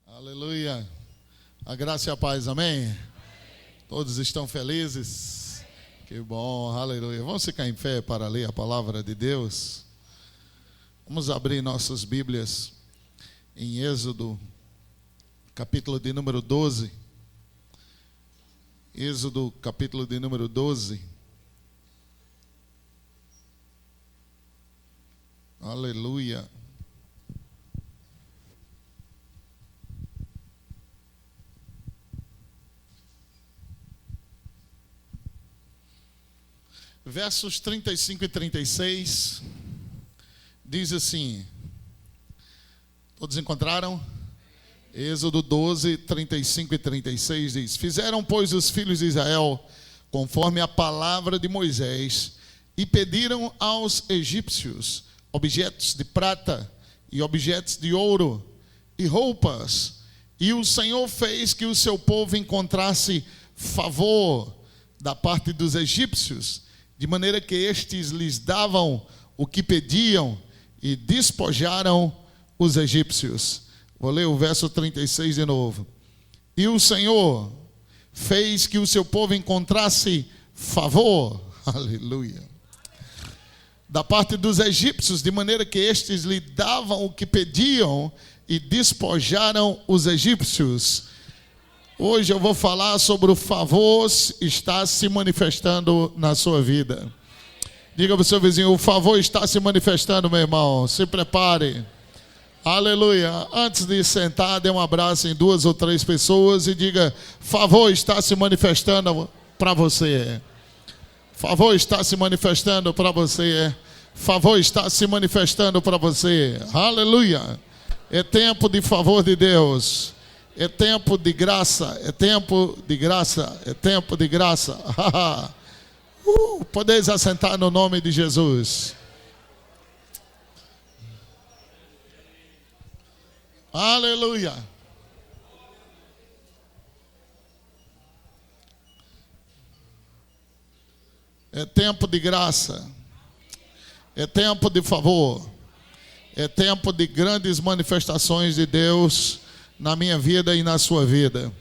Aleluia. A graça e a paz, amém? Todos estão felizes? Que bom, aleluia. Vamos ficar em fé para ler a palavra de Deus. Vamos abrir nossas Bíblias em Êxodo, capítulo de número 12. Êxodo, capítulo de número 12. Aleluia. Versos 35 e 36, diz assim, todos encontraram? Êxodo 12, 35 e 36 diz: Fizeram, pois, os filhos de Israel conforme a palavra de Moisés, e pediram aos egípcios objetos de prata e objetos de ouro e roupas, e o Senhor fez que o seu povo encontrasse favor da parte dos egípcios, de maneira que estes lhes davam o que pediam e despojaram os egípcios. Vou ler o verso 36 de novo. E o Senhor fez que o seu povo encontrasse favor, aleluia, da parte dos egípcios, de maneira que estes lhe davam o que pediam e despojaram os egípcios. Hoje eu vou falar sobre o favor está se manifestando na sua vida. Diga para o seu vizinho: o favor está se manifestando, meu irmão. Se prepare. Aleluia. Antes de sentar, dê um abraço em 2 ou 3 pessoas e diga: favor está se manifestando para você. Favor está se manifestando para você. Favor está se manifestando para você. Aleluia. É tempo de favor de Deus. É tempo de graça, é tempo de graça, é tempo de graça. Podeis assentar no nome de Jesus. Aleluia. É tempo de graça, é tempo de favor, é tempo de grandes manifestações de Deus na minha vida e na sua vida.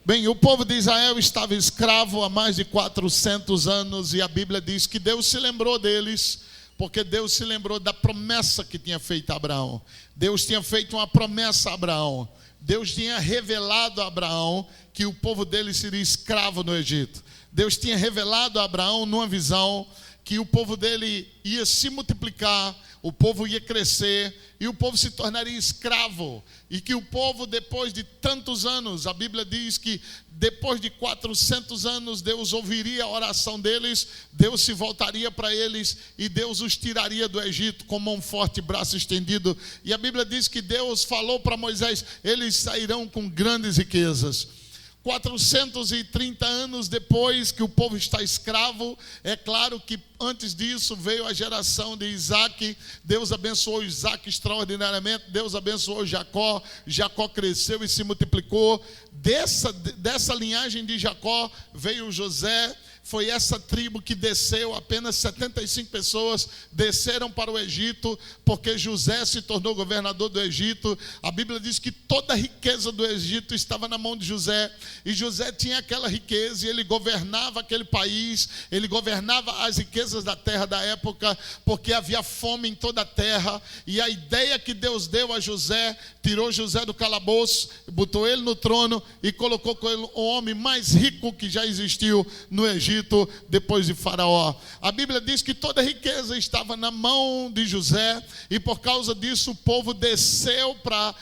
Bem, o povo de Israel estava escravo há mais de 400 anos e a Bíblia diz que Deus se lembrou deles, porque Deus se lembrou da promessa que tinha feito a Abraão. Deus tinha feito uma promessa a Abraão. Deus tinha revelado a Abraão que o povo dele seria escravo no Egito. Deus tinha revelado a Abraão numa visão que o povo dele ia se multiplicar, o povo ia crescer e o povo se tornaria escravo. E que o povo, depois de tantos anos, a Bíblia diz que depois de 400 anos, Deus ouviria a oração deles, Deus se voltaria para eles e Deus os tiraria do Egito com mão forte e braço estendido. E a Bíblia diz que Deus falou para Moisés: eles sairão com grandes riquezas. 430 anos depois que o povo está escravo, é claro que antes disso veio a geração de Isaac. Deus abençoou Isaac extraordinariamente, Deus abençoou Jacó, Jacó cresceu e se multiplicou. Dessa linhagem de Jacó veio José. Foi essa tribo que desceu, apenas 75 pessoas desceram para o Egito, porque José se tornou governador do Egito. A Bíblia diz que toda a riqueza do Egito estava na mão de José, e José tinha aquela riqueza, e ele governava aquele país, ele governava as riquezas da terra da época, porque havia fome em toda a terra, e a ideia que Deus deu a José, tirou José do calabouço, botou ele no trono, e colocou com ele o homem mais rico que já existiu no Egito, depois de Faraó. A Bíblia diz que toda a riqueza estava na mão de José, e por causa disso o povo desceu para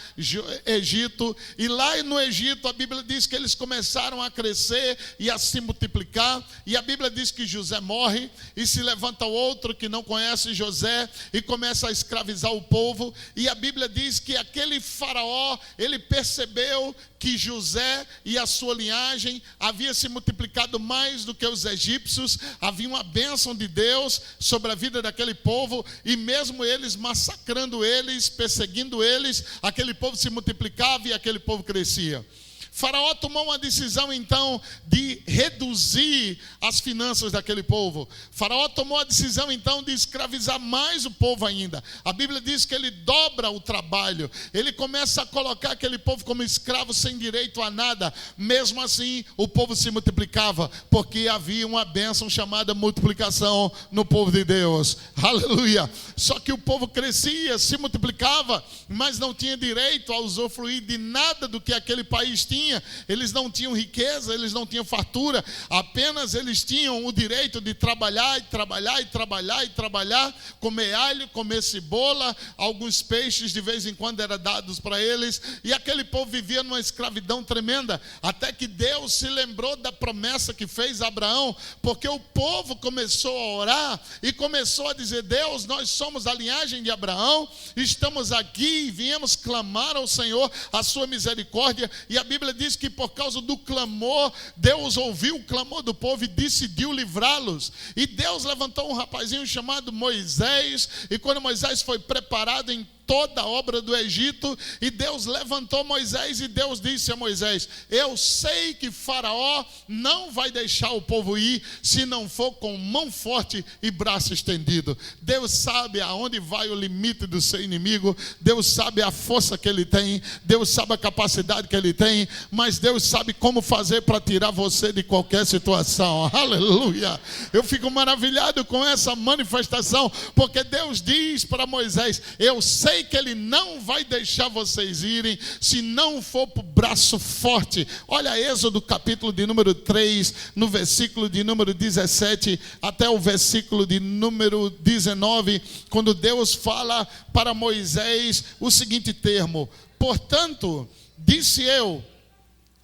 Egito, e lá no Egito a Bíblia diz que eles começaram a crescer e a se multiplicar, e a Bíblia diz que José morre e se levanta outro que não conhece José e começa a escravizar o povo, e a Bíblia diz que aquele Faraó, ele percebeu que José e a sua linhagem havia se multiplicado mais do que os egípcios, havia uma bênção de Deus sobre a vida daquele povo, e mesmo eles massacrando eles, perseguindo eles, aquele povo se multiplicava e aquele povo crescia. Faraó tomou uma decisão então de reduzir as finanças daquele povo. Faraó tomou a decisão então de escravizar mais o povo ainda. A Bíblia diz que ele dobra o trabalho. Ele começa a colocar aquele povo como escravo sem direito a nada. Mesmo assim, o povo se multiplicava, porque havia uma bênção chamada multiplicação no povo de Deus. Aleluia! Só que o povo crescia, se multiplicava, mas não tinha direito a usufruir de nada do que aquele país tinha. Eles não tinham riqueza, eles não tinham fartura, apenas eles tinham o direito de trabalhar e trabalhar e trabalhar e trabalhar, comer alho, comer cebola, alguns peixes de vez em quando eram dados para eles, e aquele povo vivia numa escravidão tremenda, até que Deus se lembrou da promessa que fez a Abraão, porque o povo começou a orar e começou a dizer: Deus, nós somos a linhagem de Abraão, estamos aqui e viemos clamar ao Senhor a sua misericórdia. E a Bíblia diz que por causa do clamor, Deus ouviu o clamor do povo e decidiu livrá-los. E Deus levantou um rapazinho chamado Moisés, e quando Moisés foi preparado em toda a obra do Egito, e Deus levantou Moisés, e Deus disse a Moisés: eu sei que Faraó não vai deixar o povo ir se não for com mão forte e braço estendido. Deus sabe aonde vai o limite do seu inimigo, Deus sabe a força que ele tem, Deus sabe a capacidade que ele tem, mas Deus sabe como fazer para tirar você de qualquer situação. Aleluia! Eu fico maravilhado com essa manifestação, porque Deus diz para Moisés: eu sei que ele não vai deixar vocês irem se não for para o braço forte. Olha Êxodo capítulo de número 3, no versículo de número 17 até o versículo de número 19, quando Deus fala para Moisés o seguinte termo: portanto, disse eu,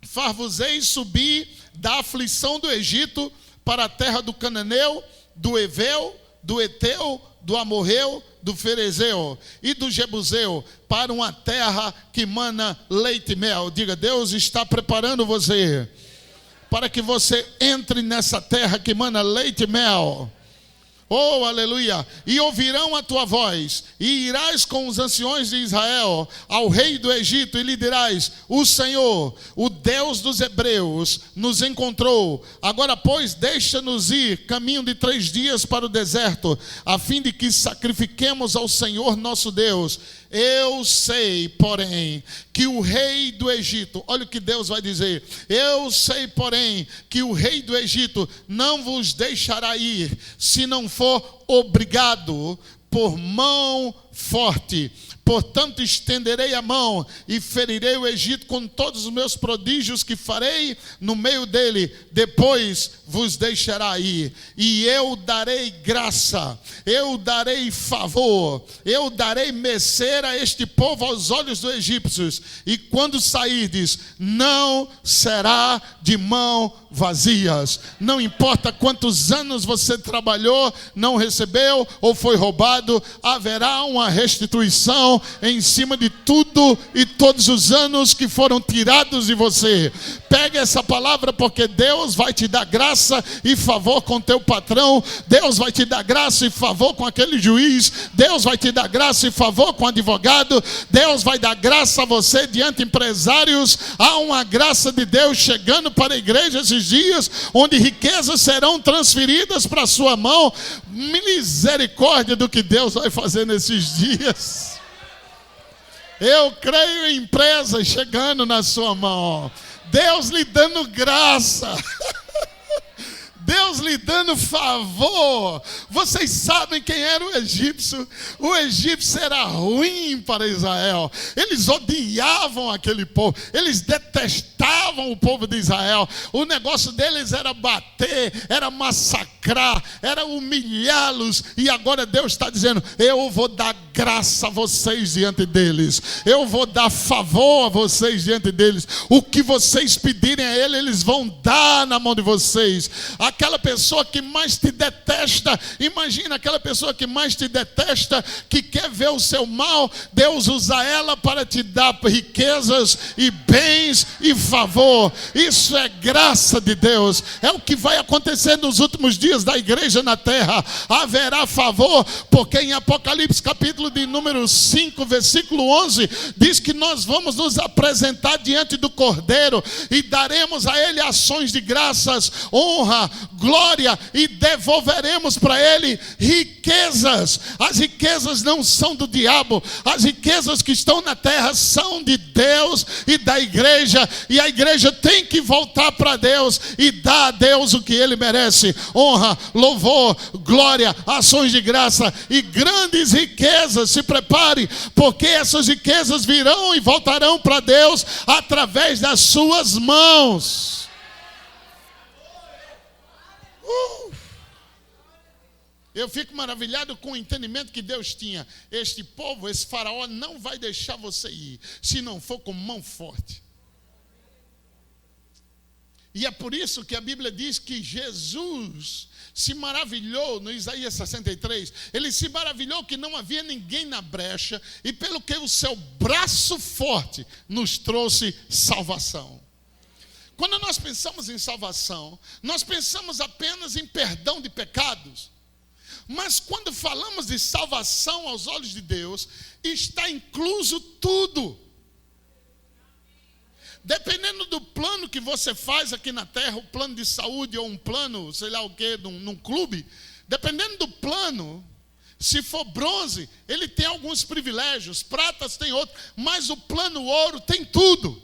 far-vos-ei subir da aflição do Egito para a terra do Cananeu, do Eveu, do Eteu, do Amorreu, do Ferezeu e do Jebuseu, para uma terra que mana leite e mel. Diga: Deus está preparando você para que você entre nessa terra que mana leite e mel. Oh, aleluia! E ouvirão a tua voz, e irás com os anciões de Israel ao rei do Egito, e lhe dirás: o Senhor, o Deus dos hebreus, nos encontrou. Agora, pois, deixa-nos ir caminho de 3 dias para o deserto, a fim de que sacrifiquemos ao Senhor nosso Deus. Eu sei, porém, que o rei do Egito, olha o que Deus vai dizer: eu sei, porém, que o rei do Egito não vos deixará ir, se não for obrigado por mão forte. Portanto, estenderei a mão e ferirei o Egito com todos os meus prodígios que farei no meio dele. Depois vos deixará ir. E eu darei graça, eu darei favor, eu darei mercê a este povo aos olhos dos egípcios. E quando sairdes, não será de mão vazias. Não importa quantos anos você trabalhou, não recebeu ou foi roubado, haverá uma restituição em cima de tudo e todos os anos que foram tirados de você. Pega essa palavra, porque Deus vai te dar graça e favor com teu patrão, Deus vai te dar graça e favor com aquele juiz, Deus vai te dar graça e favor com o advogado, Deus vai dar graça a você diante de empresários. Há uma graça de Deus chegando para a igreja esses dias, onde riquezas serão transferidas para a sua mão. Misericórdia do que Deus vai fazer nesses dias. Eu creio em empresas chegando na sua mão, Deus lhe dando graça, Deus lhe dando favor. Vocês sabem quem era o egípcio? O egípcio era ruim para Israel. Eles odiavam aquele povo, eles detestavam o povo de Israel. O negócio deles era bater, era massacrar, era humilhá-los. E agora Deus está dizendo: eu vou dar graça a vocês diante deles, eu vou dar favor a vocês diante deles. O que vocês pedirem a Ele, eles vão dar na mão de vocês. aquela pessoa que mais te detesta. Imagina aquela pessoa que mais te detesta, que quer ver o seu mal. Deus usa ela para te dar riquezas e bens e favor. Isso é graça de Deus. É o que vai acontecer nos últimos dias da igreja na terra. Haverá favor, porque em Apocalipse capítulo de número 5, versículo 11, diz que nós vamos nos apresentar diante do Cordeiro e daremos a Ele ações de graças, honra, glória, e devolveremos para Ele riquezas. As riquezas não são do diabo, as riquezas que estão na terra são de Deus e da igreja, e a igreja tem que voltar para Deus e dar a Deus o que Ele merece: honra, louvor, glória, ações de graça e grandes riquezas. Se prepare, porque essas riquezas virão e voltarão para Deus através das suas mãos. Eu fico maravilhado com o entendimento que Deus tinha. Este povo, esse faraó, não vai deixar você ir se não for com mão forte. E é por isso que a Bíblia diz que Jesus se maravilhou no Isaías 63. Ele se maravilhou que não havia ninguém na brecha, e pelo que o seu braço forte nos trouxe salvação. Quando nós pensamos em salvação, nós pensamos apenas em perdão de pecados. Mas quando falamos de salvação aos olhos de Deus, está incluso tudo. Dependendo do plano que você faz aqui na terra, o plano de saúde ou um plano, sei lá o que, num clube, dependendo do plano, se for bronze, ele tem alguns privilégios, pratas tem outros, mas o plano ouro tem tudo.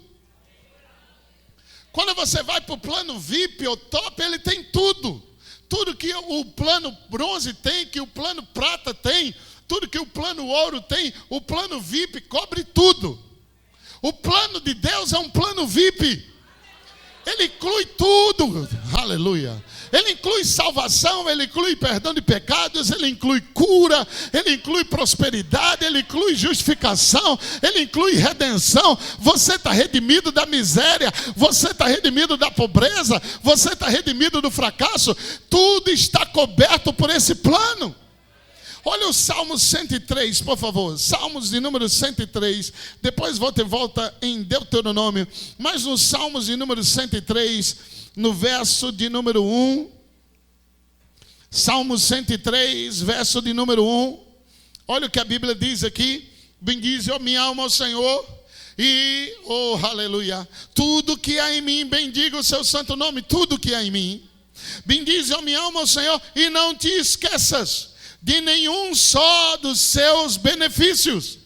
Quando você vai para o plano VIP ou top, ele tem tudo. Tudo que o plano bronze tem, que o plano prata tem, tudo que o plano ouro tem, o plano VIP cobre tudo. O plano de Deus é um plano VIP. Ele inclui tudo. Aleluia. Ele inclui salvação, ele inclui perdão de pecados, ele inclui cura, ele inclui prosperidade, ele inclui justificação, ele inclui redenção. Você está redimido da miséria, você está redimido da pobreza, você está redimido do fracasso. Tudo está coberto por esse plano. Olha o Salmo 103, por favor. Salmos de número 103. Depois volta em Deuteronômio. Mas no Salmos de número 103, no verso de número 1. Salmos 103, verso de número 1. Olha o que a Bíblia diz aqui. Bendize, ó minha alma, ao Senhor. E, oh, aleluia. Tudo que há em mim, bendiga o seu santo nome. Tudo que há em mim. Bendize, ó minha alma, ao Senhor. E não te esqueças de nenhum só dos seus benefícios.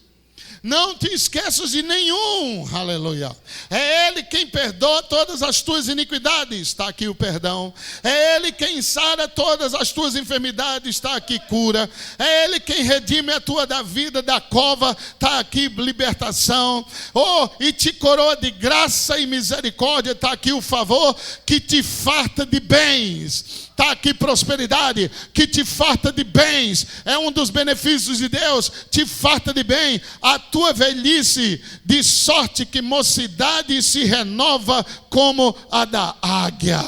Não te esqueças de nenhum. Aleluia. É Ele quem perdoa todas as tuas iniquidades. Está aqui o perdão. É Ele quem sara todas as tuas enfermidades. Está aqui cura. É Ele quem redime a tua da vida da cova. Está aqui libertação. Oh, e te coroa de graça e misericórdia. Está aqui o favor que te farta de bens. Está aqui prosperidade, que te farta de bens. É um dos benefícios de Deus. Te farta de bem. A tua velhice, de sorte que mocidade se renova como a da águia.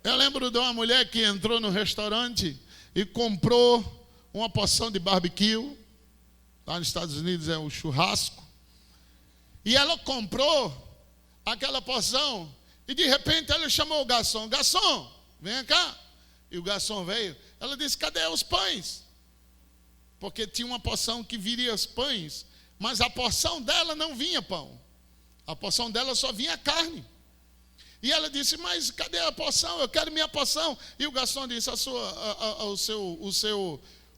Eu lembro de uma mulher que entrou no restaurante e comprou uma porção de barbecue. Lá nos Estados Unidos é o churrasco. E ela comprou aquela porção, e de repente ela chamou o garçom: garçom, vem cá. E o garçom veio. Ela disse: cadê os pães? Porque tinha uma porção que viria os pães, mas a porção dela não vinha pão, a porção dela só vinha carne. E ela disse: mas cadê a porção? Eu quero minha porção. E o garçom disse: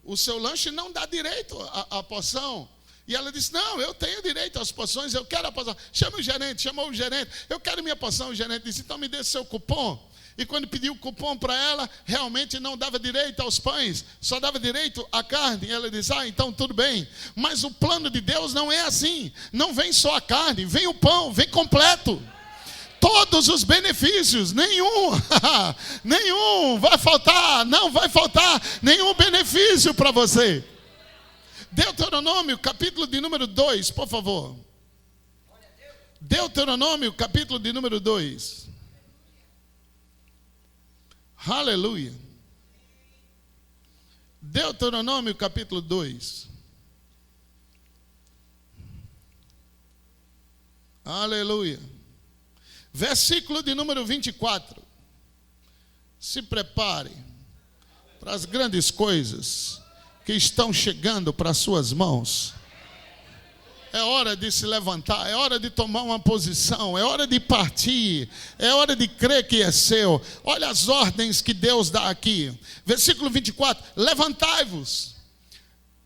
o seu lanche não dá direito à porção. E ela disse: não, eu tenho direito às porções, eu quero a porção. Chama o gerente, chamou o gerente: eu quero minha porção. O gerente disse: então me dê seu cupom. E quando pediu o cupom para ela, realmente não dava direito aos pães, só dava direito à carne. E ela disse: ah, então tudo bem. Mas o plano de Deus não é assim. Não vem só a carne, vem o pão, vem completo. Todos os benefícios, nenhum vai faltar, não vai faltar nenhum benefício para você. Deuteronômio, capítulo de número 2, por favor. Deuteronômio, capítulo de número 2. Aleluia. Deuteronômio, capítulo 2. Aleluia. Versículo de número 24. Se prepare para as grandes coisas que estão chegando para as suas mãos. É hora de se levantar, é hora de tomar uma posição, é hora de partir, é hora de crer que é seu. Olha as ordens que Deus dá aqui. Versículo 24: levantai-vos,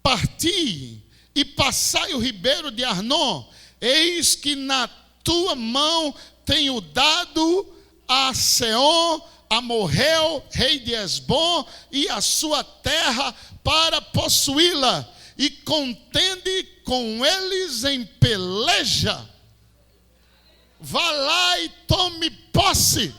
parti e passai o ribeiro de Arnon, eis que na tua mão tenho dado a Seom, Amorreu, rei de Hesbom, e a sua terra para possuí-la, e contende com eles em peleja. Vá lá e tome posse.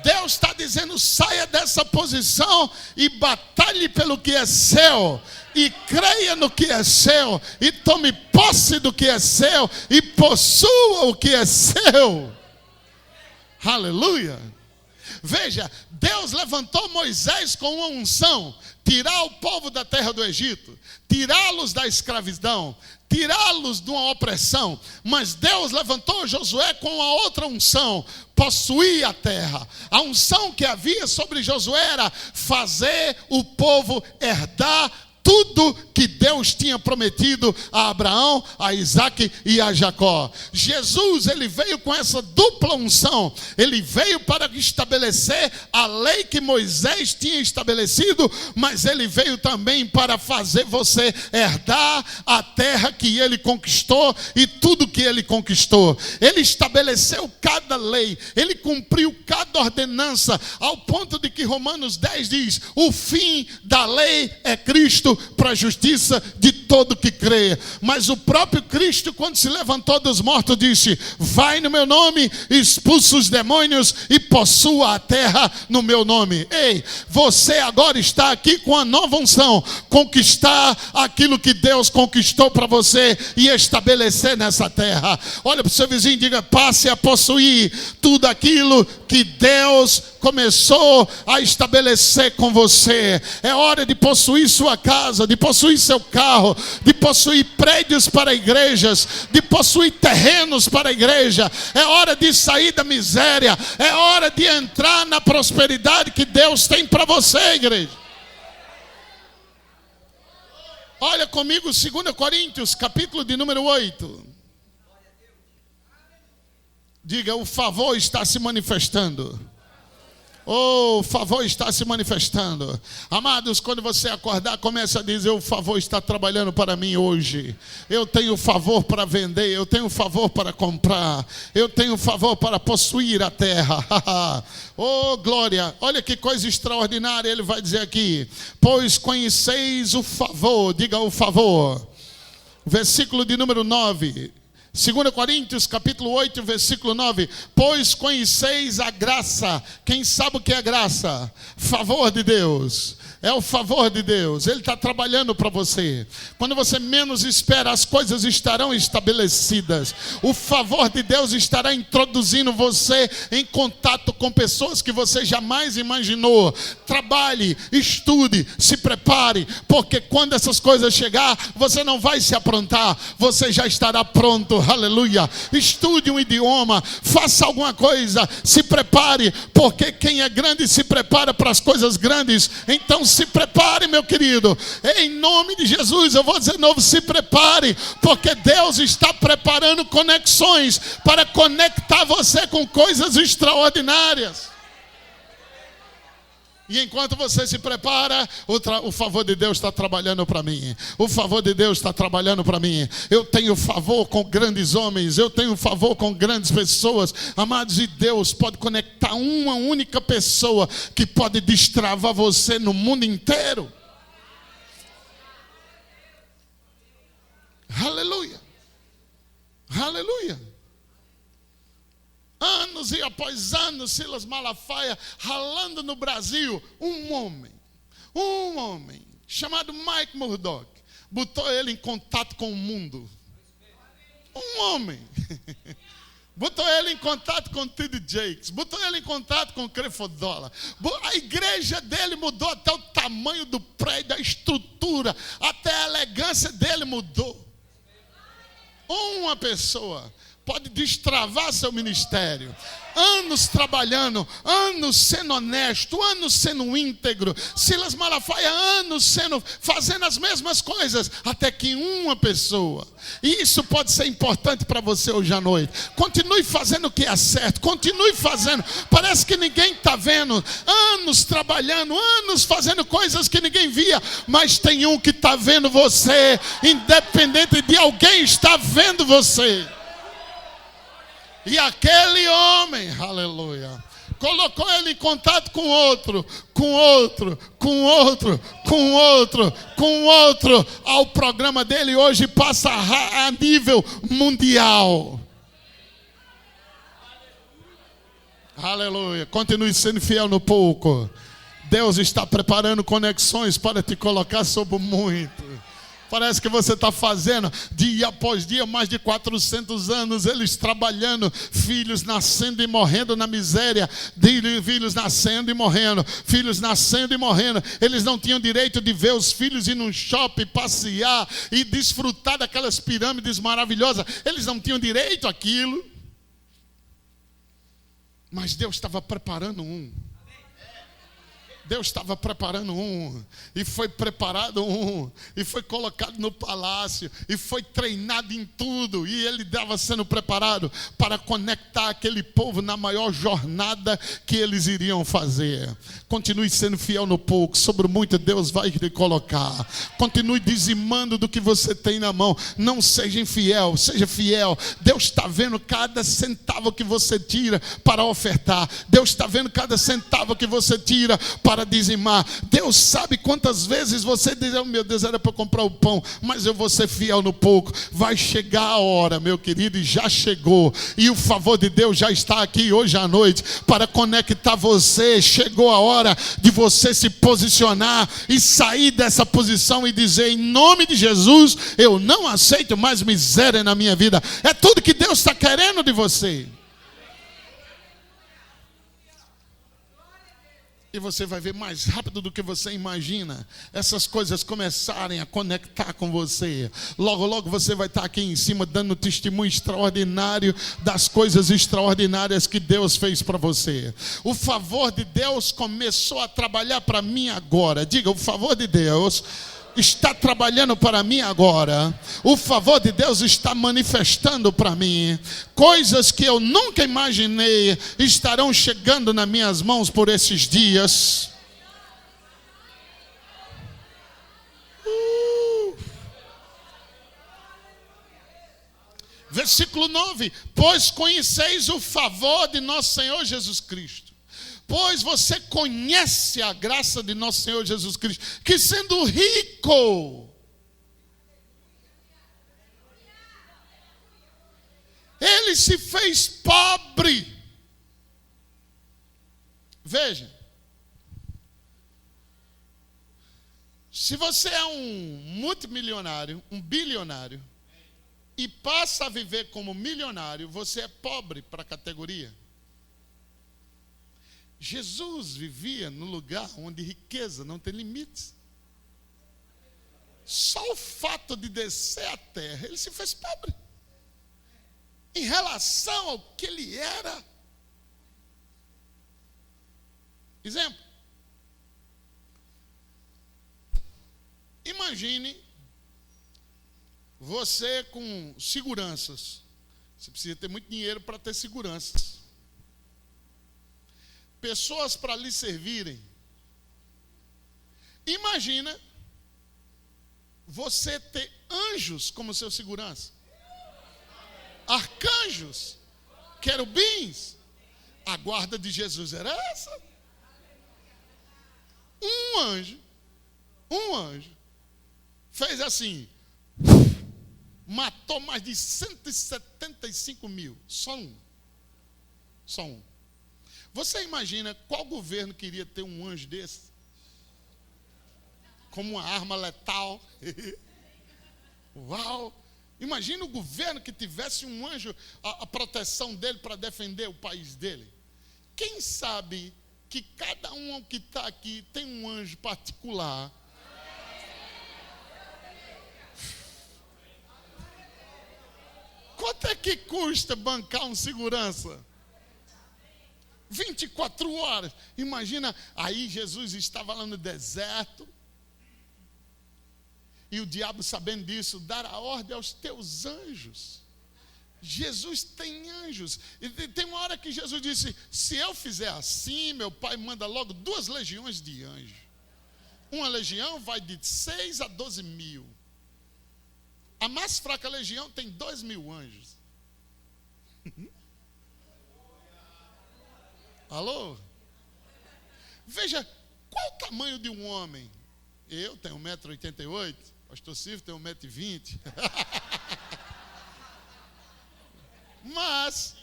Deus está dizendo: saia dessa posição e batalhe pelo que é seu, e creia no que é seu, e tome posse do que é seu, e possua o que é seu. Aleluia. Veja, Deus levantou Moisés com uma unção: tirar o povo da terra do Egito, tirá-los da escravidão, tirá-los de uma opressão. Mas Deus levantou Josué com uma outra unção: possuir a terra. A unção que havia sobre Josué era fazer o povo herdar tudo que Deus tinha prometido a Abraão, a Isaac e a Jacó. Jesus, ele veio com essa dupla unção. Ele veio para estabelecer a lei que Moisés tinha estabelecido, mas ele veio também para fazer você herdar a terra que ele conquistou e tudo que ele conquistou. Ele estabeleceu cada lei, ele cumpriu cada ordenança, ao ponto de que Romanos 10 diz: o fim da lei é Cristo, para a justiça de todo que crê. Mas o próprio Cristo, quando se levantou dos mortos, disse: vai no meu nome, expulsa os demônios e possua a terra no meu nome. Ei, você agora está aqui com a nova unção: conquistar aquilo que Deus conquistou para você e estabelecer nessa terra. Olha para o seu vizinho e diga: passe a possuir tudo aquilo que Deus começou a estabelecer com você. É hora de possuir sua casa, de possuir seu carro, de possuir prédios para igrejas, de possuir terrenos para a igreja. É hora de sair da miséria, é hora de entrar na prosperidade que Deus tem para você, igreja. Olha comigo 2 Coríntios, capítulo de número 8. Diga: o favor está se manifestando. Oh, o favor está se manifestando. Amados, quando você acordar, comece a dizer: o favor está trabalhando para mim hoje. Eu tenho favor para vender, eu tenho favor para comprar, eu tenho favor para possuir a terra. Oh, glória. Olha que coisa extraordinária ele vai dizer aqui: pois conheceis o favor. Diga: o favor. Versículo de número 9. 2 Coríntios, capítulo 8, versículo 9. Pois conheceis a graça. Quem sabe o que é graça? Favor de Deus. É o favor de Deus. Ele está trabalhando para você. Quando você menos espera, as coisas estarão estabelecidas. O favor de Deus estará introduzindo você em contato com pessoas que você jamais imaginou. Trabalhe, estude, se prepare, porque quando essas coisas chegar, você não vai se aprontar, você já estará pronto. Aleluia. Estude um idioma, faça alguma coisa, se prepare, porque quem é grande se prepara para as coisas grandes. Então se prepare, meu querido. Em nome de Jesus, eu vou dizer de novo: se prepare, porque Deus está preparando conexões para conectar você com coisas extraordinárias. E enquanto você se prepara, o favor de Deus está trabalhando para mim. O favor de Deus está trabalhando para mim. Eu tenho favor com grandes homens, eu tenho favor com grandes pessoas. Amados, e Deus pode conectar uma única pessoa que pode destravar você no mundo inteiro. Aleluia. Aleluia. Anos e após anos, Silas Malafaia ralando no Brasil. Um homem chamado Mike Murdock botou ele em contato com o mundo. Um homem. Botou ele em contato com o T.D. Jakes, botou ele em contato com o Creflo-Dollar. A igreja dele mudou até o tamanho do prédio, a estrutura, até a elegância dele mudou. Uma pessoa pode destravar seu ministério. Anos trabalhando, anos sendo honesto, anos sendo íntegro. Silas Malafaia, anos fazendo as mesmas coisas, até que uma pessoa. E isso pode ser importante para você hoje à noite. Continue fazendo o que é certo, continue fazendo. Parece que ninguém está vendo. Anos trabalhando, anos fazendo coisas que ninguém via, mas tem um que está vendo você, independente de alguém estar vendo você. E aquele homem, aleluia, colocou ele em contato com outro, com outro, com outro, com outro, com outro. O programa dele hoje passa a nível mundial. Aleluia. Continue sendo fiel no pouco. Deus está preparando conexões para te colocar sobre muito. Parece que você está fazendo dia após dia, mais de 400 anos, eles trabalhando, filhos nascendo e morrendo na miséria, filhos nascendo e morrendo, filhos nascendo e morrendo. Eles não tinham direito de ver os filhos ir num shopping, passear e desfrutar daquelas pirâmides maravilhosas. Eles não tinham direito àquilo. Mas Deus estava preparando um. Deus estava preparando um, e foi preparado um, e foi colocado no palácio, e foi treinado em tudo, e ele estava sendo preparado para conectar aquele povo na maior jornada que eles iriam fazer. Continue sendo fiel no pouco, sobre muito Deus vai lhe colocar. Continue dizimando do que você tem na mão, não seja infiel, seja fiel. Deus está vendo cada centavo que você tira para ofertar, Deus está vendo cada centavo que você tira para dizimar. Deus sabe quantas vezes você diz: oh, meu Deus, era para comprar o pão, mas eu vou ser fiel no pouco. Vai chegar a hora, meu querido, e já chegou, e o favor de Deus já está aqui hoje à noite para conectar você. Chegou a hora de você se posicionar e sair dessa posição e dizer: em nome de Jesus, eu não aceito mais miséria na minha vida. É tudo que Deus está querendo de você. E você vai ver mais rápido do que você imagina essas coisas começarem a conectar com você. Logo, logo você vai estar aqui em cima dando testemunho extraordinário das coisas extraordinárias que Deus fez para você. O favor de Deus começou a trabalhar para mim agora. Diga: o favor de Deus está trabalhando para mim agora. O favor de Deus está manifestando para mim. Coisas que eu nunca imaginei estarão chegando nas minhas mãos por esses dias. Versículo 9: pois conheceis o favor de nosso Senhor Jesus Cristo. Pois você conhece a graça de nosso Senhor Jesus Cristo, que sendo rico, Ele se fez pobre. Veja, se você é um multimilionário, um bilionário, e passa a viver como milionário, você é pobre para a categoria. Jesus vivia no lugar onde riqueza não tem limites. Só o fato de descer à terra, ele se fez pobre em relação ao que ele era. Exemplo: imagine você com seguranças. Você precisa ter muito dinheiro para ter seguranças. Pessoas para lhe servirem. Imagina você ter anjos como seu segurança, arcanjos, querubins. A guarda de Jesus era essa. Um anjo fez assim, matou mais de 175 mil. Só um. Você imagina qual governo queria ter um anjo desse? Como uma arma letal. Uau! Imagina o governo que tivesse um anjo, a proteção dele para defender o país dele. Quem sabe que cada um que está aqui tem um anjo particular. Quanto é que custa bancar um segurança? 24 horas. Imagina, aí Jesus estava lá no deserto. E o diabo, sabendo disso, dará ordem aos teus anjos. Jesus tem anjos. E tem uma hora que Jesus disse: se eu fizer assim, meu pai manda logo 2 legiões de anjos. Uma legião vai de 6 a 12 mil. A mais fraca legião tem 2.000 anjos. Alô? Veja, qual o tamanho de um homem? Eu tenho 1,88 m, pastor Silvio tem 1,20 m. Mas,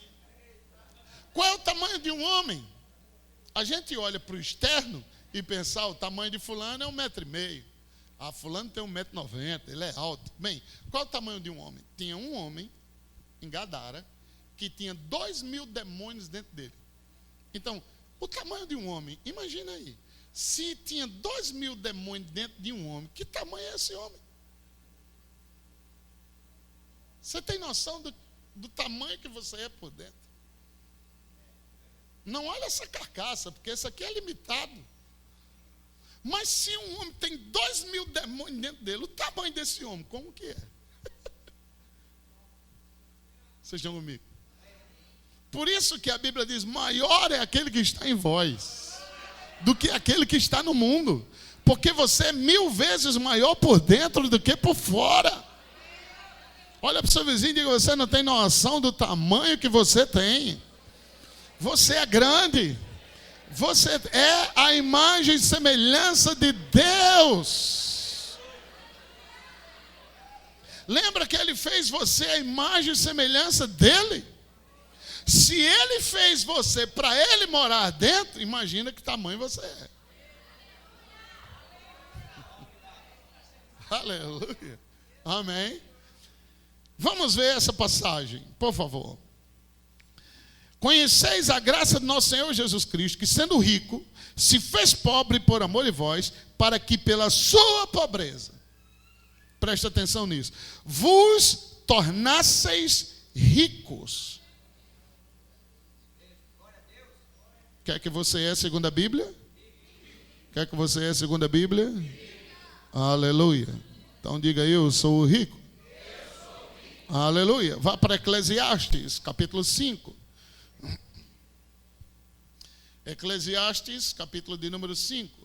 qual é o tamanho de um homem? A gente olha para o externo e pensa: o tamanho de fulano é 1,5 m. Ah, fulano tem 1,90 m, ele é alto. Bem, qual é o tamanho de um homem? Tinha um homem em Gadara que tinha 2.000 demônios dentro dele. Então, o tamanho de um homem, imagina aí. Se tinha 2.000 demônios dentro de um homem, que tamanho é esse homem? Você tem noção do tamanho que você é por dentro? Não olha essa carcaça, porque esse aqui é limitado. Mas se um homem tem 2.000 demônios dentro dele, o tamanho desse homem, como que é? Vocês estão comigo? Por isso que a Bíblia diz: maior é aquele que está em vós do que aquele que está no mundo. Porque você é 1000 vezes maior por dentro do que por fora. Olha para o seu vizinho e diga: você não tem noção do tamanho que você tem. Você é grande. Você é a imagem e semelhança de Deus. Lembra que Ele fez você a imagem e semelhança dEle? Se Ele fez você para Ele morar dentro, imagina que tamanho você é. Aleluia. Amém. Vamos ver essa passagem, por favor. Conheceis a graça de nosso Senhor Jesus Cristo, que sendo rico, se fez pobre por amor de vós, para que pela sua pobreza, preste atenção nisso, vos tornasseis ricos. Quer que você é segundo a Bíblia? Quer que você é segundo a Bíblia? Aleluia. Então diga aí: eu sou rico. Aleluia. Vá para Eclesiastes, capítulo 5. Eclesiastes, capítulo de número 5.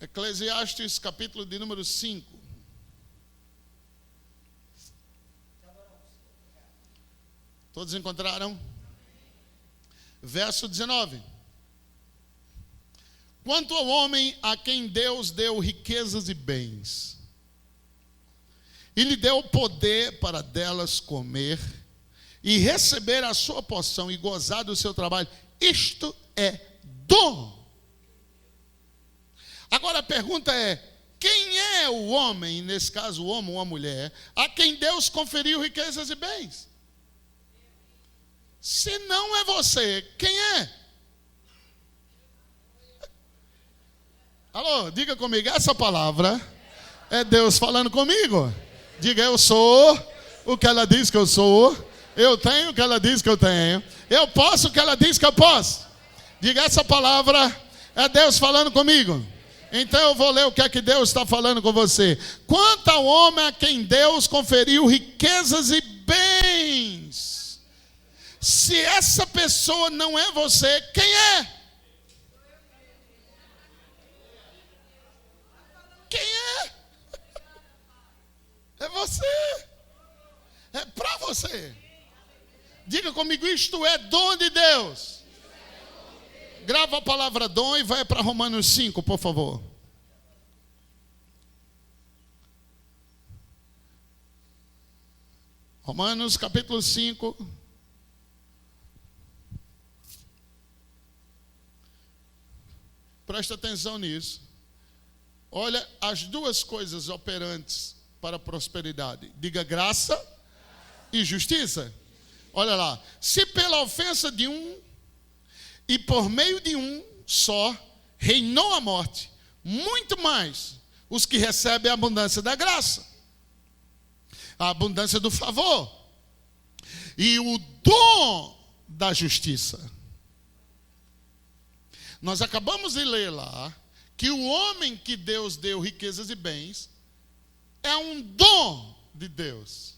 Eclesiastes, capítulo de número 5. Todos encontraram? Verso 19. Quanto ao homem a quem Deus deu riquezas e bens, e lhe deu poder para delas comer, e receber a sua porção e gozar do seu trabalho, isto é dom. Agora a pergunta é: quem é o homem, nesse caso o homem ou a mulher, a quem Deus conferiu riquezas e bens? Se não é você, quem é? Alô, diga comigo, essa palavra é Deus falando comigo. Diga: eu sou o que ela diz que eu sou, eu tenho o que ela diz que eu tenho, eu posso o que ela diz que eu posso. Diga: essa palavra é Deus falando comigo. Então eu vou ler o que é que Deus está falando com você. Quanto ao homem a quem Deus conferiu riquezas e bens, se essa pessoa não é você, quem é? Quem é? É você. É para você. Diga comigo: isto é dom de Deus. Grava a palavra dom e vai para Romanos 5, por favor. Romanos capítulo 5. Presta atenção nisso. Olha as duas coisas operantes para a prosperidade. Diga graça e justiça. Olha lá. Se pela ofensa de um e por meio de um só reinou a morte, muito mais os que recebem a abundância da graça, a abundância do favor e o dom da justiça. Nós acabamos de ler lá que o homem que Deus deu riquezas e bens é um dom de Deus.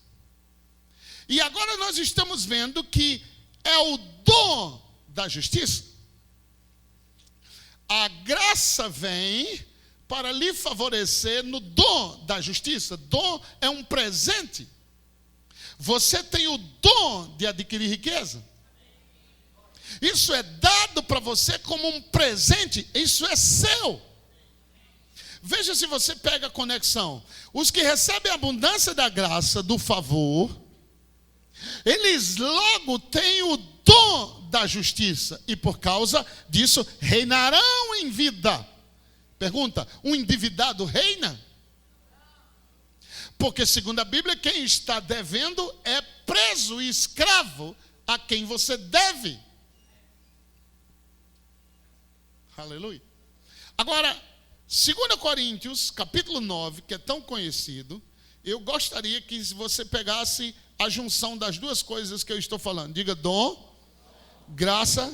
E agora nós estamos vendo que é o dom da justiça. A graça vem para lhe favorecer no dom da justiça. Dom é um presente. Você tem o dom de adquirir riqueza. Isso é dado para você como um presente. Isso é seu. Veja se você pega a conexão. Os que recebem a abundância da graça, do favor, eles logo têm o dom da justiça. E por causa disso, reinarão em vida. Pergunta, um endividado reina? Porque segundo a Bíblia, quem está devendo é preso e escravo a quem você deve. Aleluia. Agora, 2 Coríntios, capítulo 9, que é tão conhecido, eu gostaria que você pegasse a junção das duas coisas que eu estou falando. Diga dom, graça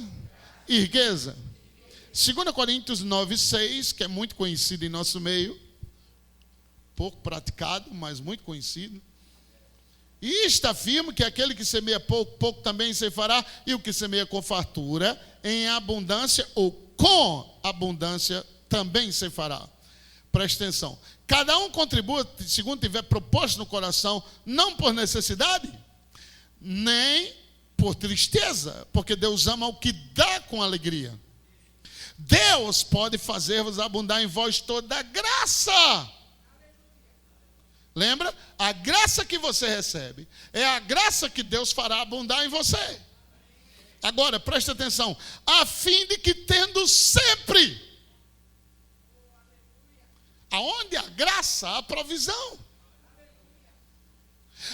e riqueza. 2 Coríntios 9, 6, que é muito conhecido em nosso meio, pouco praticado, mas muito conhecido. E está firme que aquele que semeia pouco, pouco também se fará, e o que semeia com fartura, em abundância ou com abundância também se fará. Preste atenção. Cada um contribua segundo tiver propósito no coração, não por necessidade, nem por tristeza, porque Deus ama o que dá com alegria. Deus pode fazer-vos abundar em vós toda a graça. Lembra? A graça que você recebe é a graça que Deus fará abundar em você. Agora, preste atenção. A fim de que tendo sempre, aonde a graça, a provisão.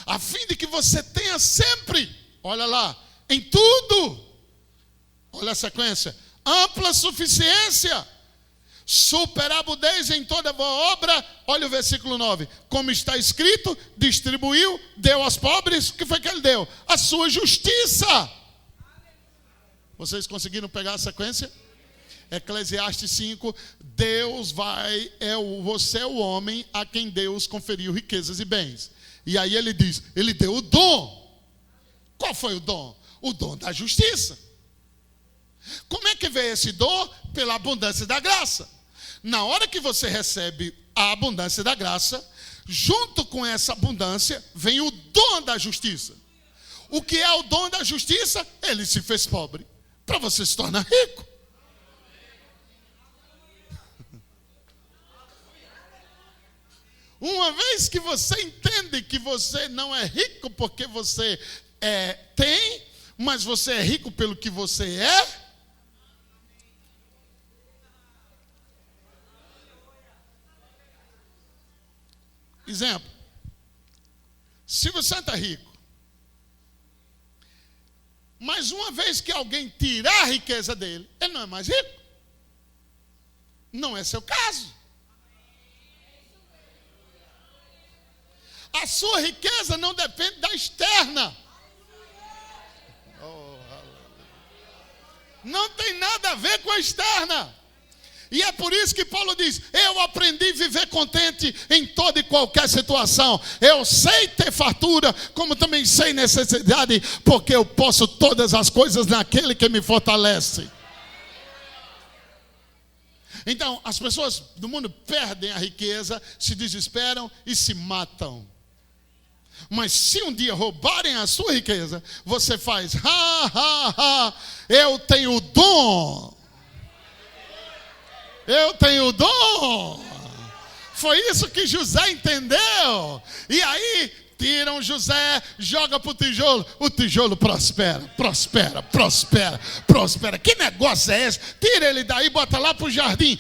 A fim de que você tenha sempre, olha lá, em tudo. Olha a sequência. Ampla suficiência, superabundância em toda boa obra. Olha o versículo 9. Como está escrito, distribuiu, deu aos pobres. O que foi que ele deu? A sua justiça. Vocês conseguiram pegar a sequência? Eclesiastes 5, você é o homem a quem Deus conferiu riquezas e bens. E aí ele diz, ele deu o dom. Qual foi o dom? O dom da justiça. Como é que veio esse dom? Pela abundância da graça. Na hora que você recebe a abundância da graça, junto com essa abundância, vem o dom da justiça. O que é o dom da justiça? Ele se fez pobre, para você se tornar rico. Uma vez que você entende que você não é rico porque você tem, mas você é rico pelo que você é. Exemplo, se você está rico, mas uma vez que alguém tirar a riqueza dele, ele não é mais rico. Não é seu caso. A sua riqueza não depende da externa. Não tem nada a ver com a externa. E é por isso que Paulo diz, eu aprendi a viver contente em toda e qualquer situação. Eu sei ter fartura, como também sei necessidade, porque eu posso todas as coisas naquele que me fortalece. Então, as pessoas do mundo perdem a riqueza, se desesperam e se matam. Mas se um dia roubarem a sua riqueza, você faz, eu tenho o dom. Eu tenho o dom. Foi isso que José entendeu. E aí Tiram José, joga para o tijolo prospera, prospera, prospera, prospera. Que negócio é esse? Tira ele daí, bota lá para o jardim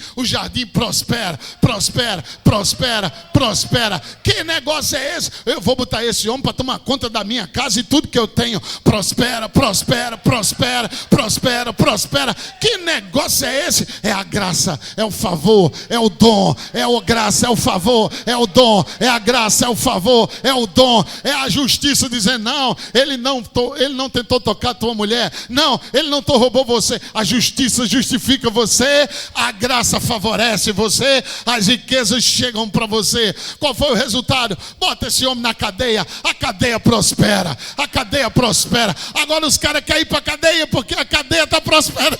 prospera, prospera, prospera, prospera. Que negócio é esse? Eu vou botar esse homem para tomar conta da minha casa e tudo que eu tenho. Prospera, prospera, prospera, prospera, prospera. Que negócio é esse? É a graça, é o favor, é o dom, é a graça, é o favor, é o dom, é a graça, é o favor, é o dom. É a justiça dizendo, não, ele não tentou tocar a tua mulher, não, ele não roubou você. A justiça justifica você, a graça favorece você, as riquezas chegam para você. Qual foi o resultado? Bota esse homem na cadeia, a cadeia prospera, a cadeia prospera. Agora os caras querem ir para a cadeia porque a cadeia está prosperando.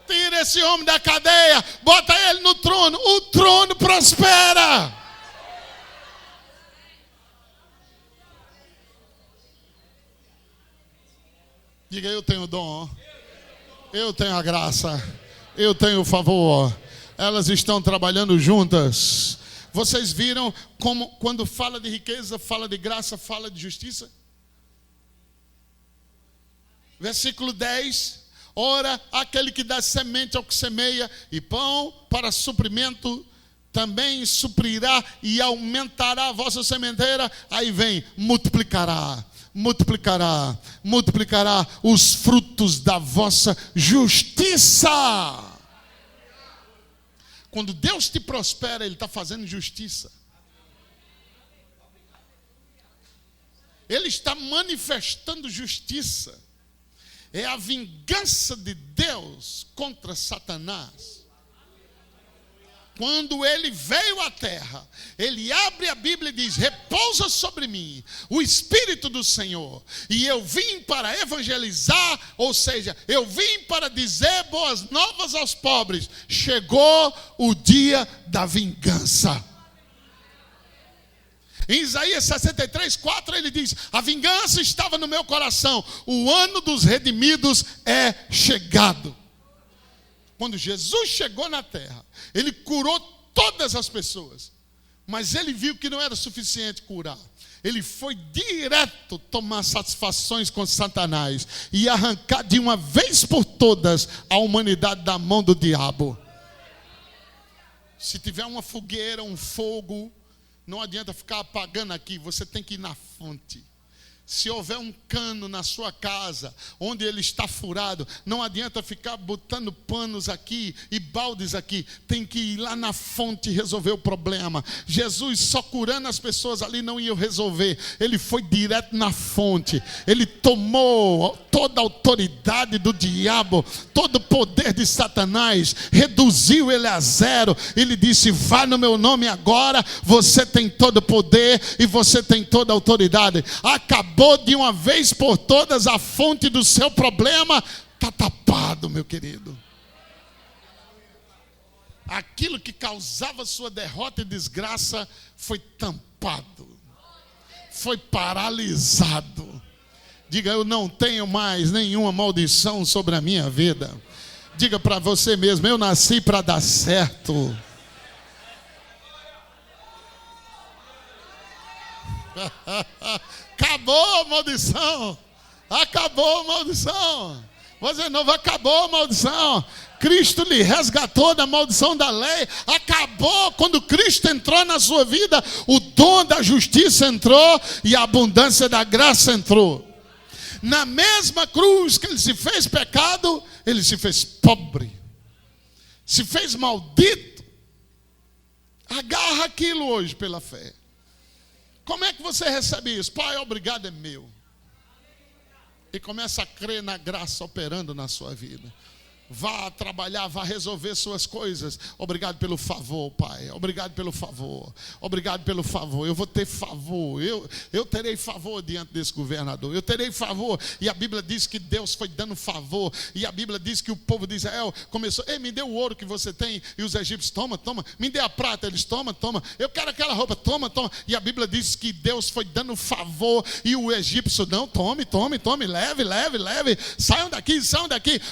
Tira esse homem da cadeia, bota ele no trono, o trono prospera. Diga, eu tenho o dom, eu tenho a graça, eu tenho o favor. Elas estão trabalhando juntas. Vocês viram como quando fala de riqueza, fala de graça, fala de justiça? Versículo 10. Ora, aquele que dá semente ao que semeia e pão para suprimento, também suprirá e aumentará a vossa sementeira. Aí vem, multiplicará, multiplicará, multiplicará os frutos da vossa justiça. Quando Deus te prospera, Ele está fazendo justiça. Ele está manifestando justiça. É a vingança de Deus contra Satanás. Quando ele veio à terra, ele abre a Bíblia e diz, repousa sobre mim o Espírito do Senhor. E eu vim para evangelizar, ou seja, eu vim para dizer boas novas aos pobres. Chegou o dia da vingança. Em Isaías 63:4 ele diz, a vingança estava no meu coração, o ano dos redimidos é chegado. Quando Jesus chegou na terra, ele curou todas as pessoas, mas ele viu que não era suficiente curar. Ele foi direto tomar satisfações com Satanás e arrancar de uma vez por todas a humanidade da mão do diabo. Se tiver uma fogueira, um fogo, não adianta ficar apagando aqui, você tem que ir na fonte. Se houver um cano na sua casa, onde ele está furado, não adianta ficar botando panos aqui e baldes aqui. Tem que ir lá na fonte e resolver o problema. Jesus só curando as pessoas ali não ia resolver. Ele foi direto na fonte. Ele tomou toda a autoridade do diabo, todo o poder de Satanás, reduziu ele a zero. Ele disse, vá no meu nome agora, você tem todo o poder e você tem toda a autoridade. Acabou de uma vez por todas a fonte do seu problema, está tapado, meu querido. Aquilo que causava sua derrota e desgraça foi tampado, foi paralisado. Diga, eu não tenho mais nenhuma maldição sobre a minha vida. Diga para você mesmo, eu nasci para dar certo. Acabou a maldição. Acabou a maldição. Você novo, acabou a maldição. Cristo lhe resgatou da maldição da lei. Acabou. Quando Cristo entrou na sua vida, o dom da justiça entrou e a abundância da graça entrou. Na mesma cruz que ele se fez pecado, ele se fez pobre, se fez maldito. Agarra aquilo hoje pela fé. Como é que você recebe isso? Pai, obrigado é meu. E começa a crer na graça operando na sua vida. Vá trabalhar, vá resolver suas coisas. Obrigado pelo favor, Pai. Obrigado pelo favor. Obrigado pelo favor. Eu vou ter favor. Eu terei favor diante desse governador. Eu terei favor. E a Bíblia diz que Deus foi dando favor. E a Bíblia diz que o povo de Israel começou. Ei, me dê o ouro que você tem. E os egípcios, toma, toma. Me dê a prata. Eles, toma, toma. Eu quero aquela roupa, toma, toma. E a Bíblia diz que Deus foi dando favor. E o egípcio, não, tome, tome, tome. Leve, leve, leve. Saiam daqui,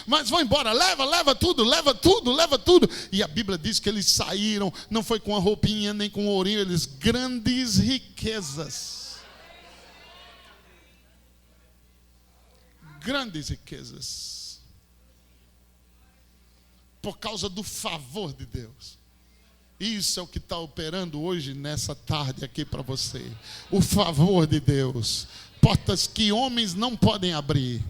mas vão embora. leva tudo. E a Bíblia diz que eles saíram, não foi com a roupinha, nem com o ourinho, eles grandes riquezas. Grandes riquezas. Por causa do favor de Deus. Isso é o que está operando hoje, nessa tarde aqui para você. O favor de Deus. Portas que homens não podem abrir.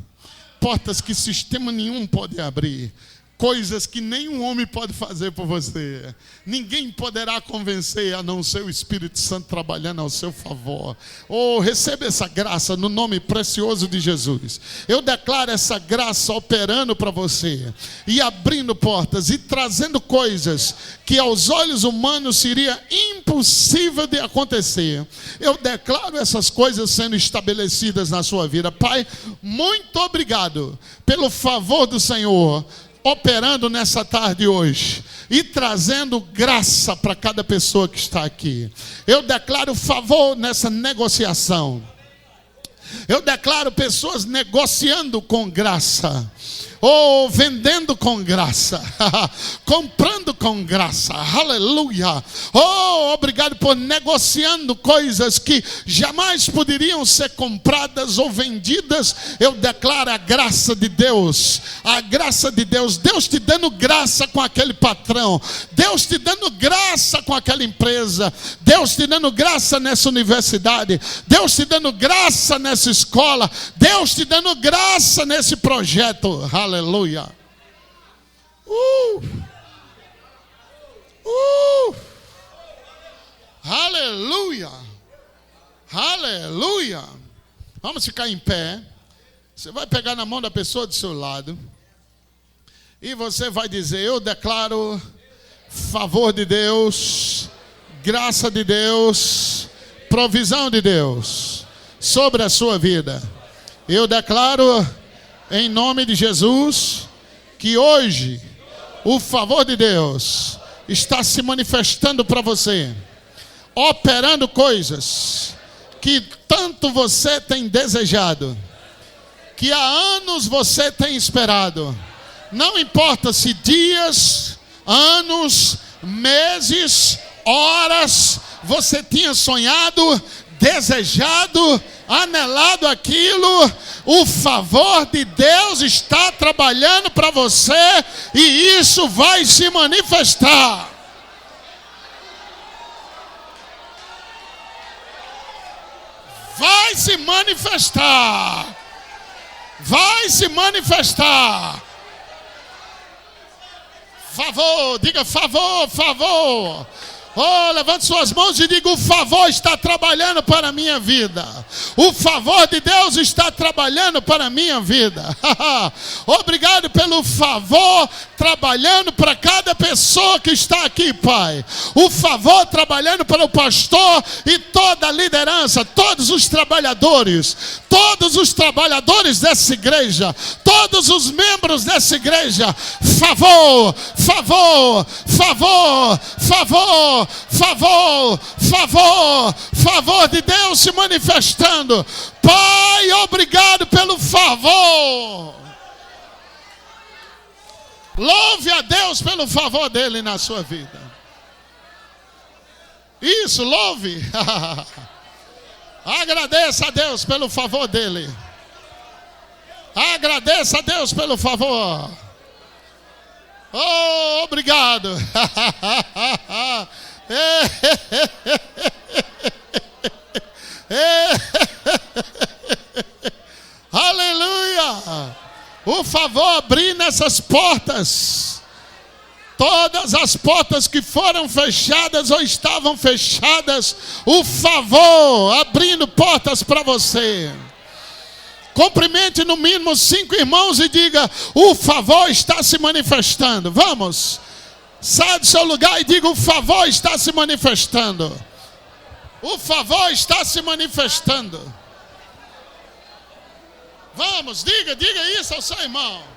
Portas que sistema nenhum pode abrir. Coisas que nenhum homem pode fazer por você. Ninguém poderá convencer a não ser o Espírito Santo trabalhando ao seu favor. Oh, receba essa graça no nome precioso de Jesus. Eu declaro essa graça operando para você. E abrindo portas e trazendo coisas que aos olhos humanos seria impossível de acontecer. Eu declaro essas coisas sendo estabelecidas na sua vida. Pai, muito obrigado pelo favor do Senhor operando nessa tarde hoje e trazendo graça para cada pessoa que está aqui. Eu declaro favor nessa negociação. Eu declaro pessoas negociando com graça. Oh, vendendo com graça, comprando com graça, aleluia. Oh, obrigado por negociando coisas que jamais poderiam ser compradas ou vendidas. Eu declaro a graça de Deus, Deus te dando graça com aquele patrão, Deus te dando graça com aquela empresa, Deus te dando graça nessa universidade, Deus te dando graça nessa escola, Deus te dando graça nesse projeto, aleluia. Aleluia. Aleluia. Vamos ficar em pé. Você vai pegar na mão da pessoa do seu lado e você vai dizer: eu declaro favor de Deus, graça de Deus, provisão de Deus sobre a sua vida. Eu declaro em nome de Jesus que hoje o favor de Deus está se manifestando para você, operando coisas que tanto você tem desejado, que há anos você tem esperado. Não importa se dias, anos, meses, horas você tinha sonhado, desejado, anelado aquilo, o favor de Deus está trabalhando para você e isso vai se manifestar. Vai se manifestar. Vai se manifestar. Favor, diga favor, favor. Oh, levante suas mãos e diga: o favor está trabalhando para a minha vida. O favor de Deus está trabalhando para a minha vida. Obrigado pelo favor trabalhando para cada pessoa que está aqui, Pai. O favor trabalhando para o pastor e toda a liderança, todos os trabalhadores dessa igreja, todos os membros dessa igreja. Favor, favor, favor, favor. Favor, favor, favor de Deus se manifestando. Pai, obrigado pelo favor. Louve a Deus pelo favor dele na sua vida. Isso, louve. Agradeça a Deus pelo favor dele. Agradeça a Deus pelo favor. Oh, obrigado. Aleluia. O favor abrir nessas portas. Todas as portas que foram fechadas ou estavam fechadas, o favor abrindo portas para você. Cumprimente no mínimo 5 irmãos e diga: o favor está se manifestando. Vamos. Saia do seu lugar e diga: o favor está se manifestando. O favor está se manifestando. Vamos, diga isso ao seu irmão.